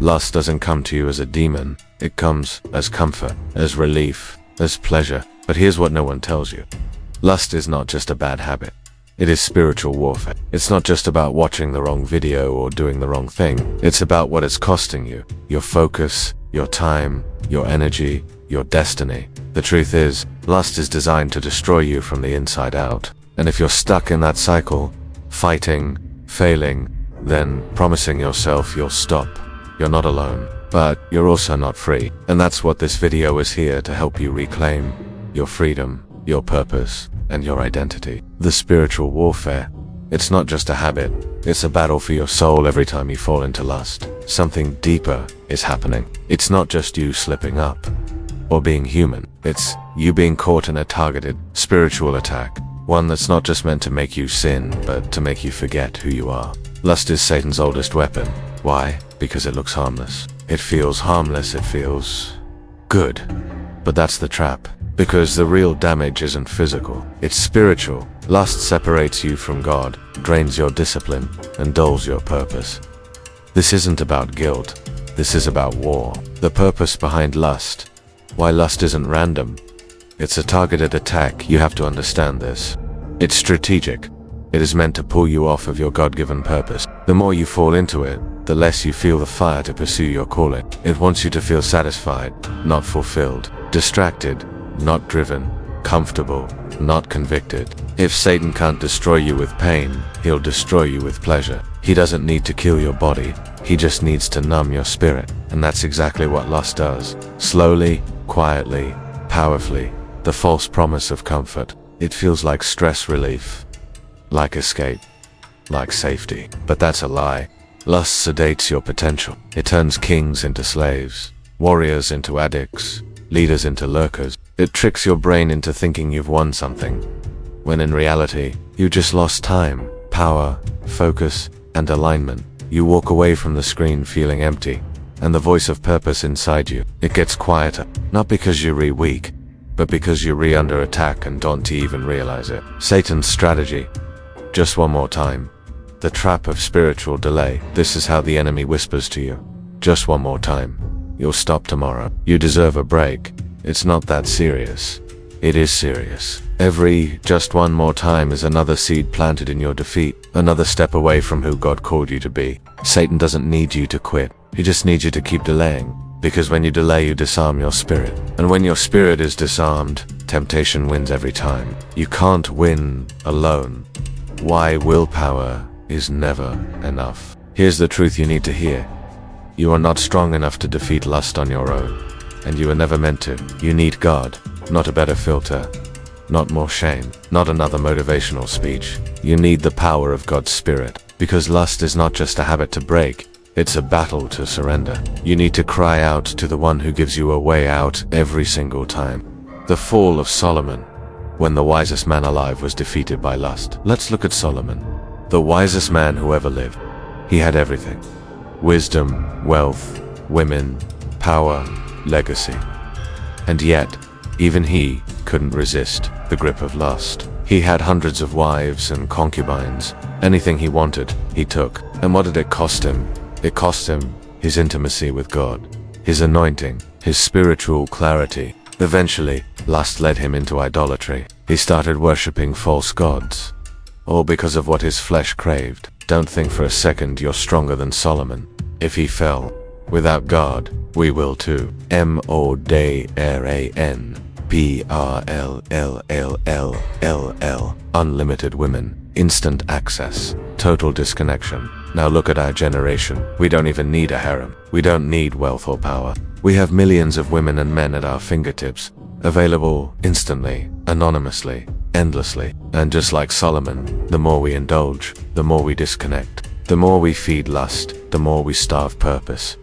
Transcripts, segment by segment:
Lust doesn't come to you as a demon. It comes as comfort, as relief, as pleasure. But here's what no one tells you. Lust is not just a bad habit. It is spiritual warfare. It's not just about watching the wrong video or doing the wrong thing. It's about what it's costing you. Your focus, your time, your energy, your destiny. The truth is, lust is designed to destroy you from the inside out. And if you're stuck in that cycle, fighting, failing, then promising yourself you'll stop, you're not alone. But you're also not free. And that's what this video is here to help you reclaim: your freedom, your purpose, and your identity. The spiritual warfare. It's not just a habit. It's a battle for your soul every time you fall into lust. Something deeper is happening. It's not just you slipping up or being human. It's you being caught in a targeted spiritual attack. One that's not just meant to make you sin, but to make you forget who you are. Lust is Satan's oldest weapon. Why? Because it looks harmless. It feels harmless. It feels good. But that's the trap. Because the real damage isn't physical, it's spiritual. Lust separates you from God, drains your discipline, and dulls your purpose. This isn't about guilt. This is about war. The purpose behind lust. Why lust isn't random. It's a targeted attack. You have to understand this. It's strategic. It is meant to pull you off of your God-given purpose. The more you fall into it, the less you feel the fire to pursue your calling. It wants you to feel satisfied, not fulfilled, distracted, not driven, comfortable, not convicted. If Satan can't destroy you with pain, he'll destroy you with pleasure. He doesn't need to kill your body. He just needs to numb your spirit. And that's exactly what lust does. Slowly, quietly, powerfully. The false promise of comfort. It feels like stress relief, like escape, like safety. But that's a lie. Lust sedates your potential. It turns kings into slaves, warriors into addicts, leaders into lurkers. It tricks your brain into thinking you've won something, when in reality, you just lost time, power, focus, and alignment. You walk away from the screen feeling empty, and the voice of purpose inside you, it gets quieter, not because you're weak, but because you're under attack and don't even realize it. Satan's strategy. Just one more time. The trap of spiritual delay. This is how the enemy whispers to you. Just one more time. You'll stop tomorrow. You deserve a break. It's not that serious. It is serious. Every just one more time is another seed planted in your defeat, another step away from who God called you to be. Satan doesn't need you to quit. He just needs you to keep delaying. Because when you delay, you disarm your spirit. And when your spirit is disarmed, temptation wins every time. You can't win alone. Why willpower is never enough. Here's the truth you need to hear. You are not strong enough to defeat lust on your own. And you were never meant to. You need God, not a better filter, not more shame, not another motivational speech. You need the power of God's Spirit, because lust is not just a habit to break, it's a battle to surrender. You need to cry out to the one who gives you a way out every single time. The fall of Solomon, when the wisest man alive was defeated by lust. Let's look at Solomon, the wisest man who ever lived. He had everything: wisdom, wealth, women, power, legacy. And yet, even he couldn't resist the grip of lust. He had hundreds of wives and concubines. Anything he wanted, he took. And what did it cost him? It cost him his intimacy with God, his anointing, his spiritual clarity. Eventually, lust led him into idolatry. He started worshipping false gods, all because of what his flesh craved. Don't think for a second you're stronger than Solomon. If he fell, without God, we will too. MODRANPRLLLLLL. Unlimited women, instant access, total disconnection. Now look at our generation. We don't even need a harem. We don't need wealth or power. We have millions of women and men at our fingertips, available instantly, anonymously, endlessly. And just like Solomon, the more we indulge, the more we disconnect. The more we feed lust, the more we starve purpose.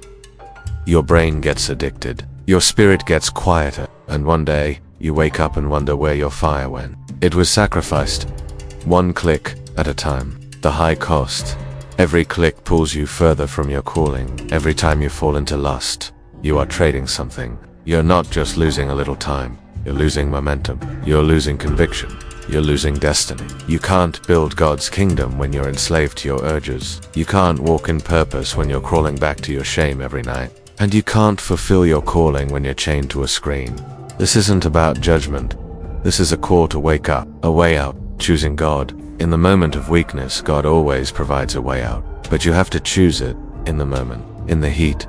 Your brain gets addicted. Your spirit gets quieter. And one day, you wake up and wonder where your fire went. It was sacrificed. One click at a time. The high cost. Every click pulls you further from your calling. Every time you fall into lust, you are trading something. You're not just losing a little time. You're losing momentum. You're losing conviction. you're losing destiny. You can't build God's kingdom when you're enslaved to your urges. You can't walk in purpose when you're crawling back to your shame every night. And you can't fulfill your calling when you're chained to a screen. This isn't about judgment. This is a call to wake up, a way out, choosing God. In the moment of weakness, God always provides a way out. But you have to choose it in the moment, in the heat,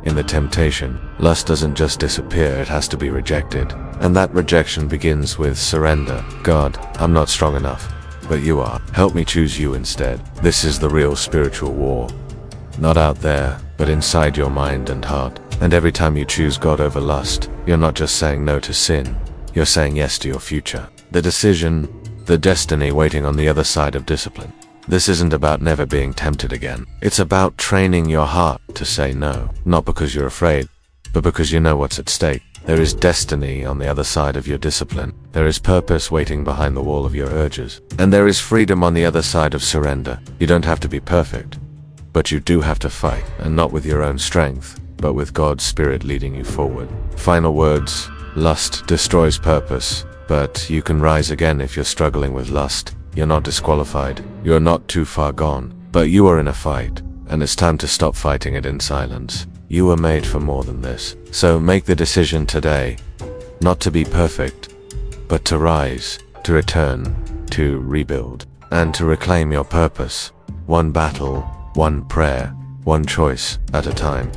in the temptation. Lust doesn't just disappear, it has to be rejected. And that rejection begins with surrender. God, I'm not strong enough, but you are. Help me choose you instead. This is the real spiritual war. Not out there, but inside your mind and heart. And every time you choose God over lust, you're not just saying no to sin, you're saying yes to your future. The decision, the destiny waiting on the other side of discipline. This isn't about never being tempted again. It's about training your heart to say no, not because you're afraid, but because you know what's at stake. There is destiny on the other side of your discipline. There is purpose waiting behind the wall of your urges. And there is freedom on the other side of surrender. You don't have to be perfect, but you do have to fight, and not with your own strength, but with God's Spirit leading you forward. Final words: lust destroys purpose, but you can rise again if you're struggling with lust. You're not disqualified. You're not too far gone, but you are in a fight, and it's time to stop fighting it in silence. You were made for more than this. So make the decision today, not to be perfect, but to rise, to return, to rebuild, and to reclaim your purpose. One battle, one prayer, one choice at a time.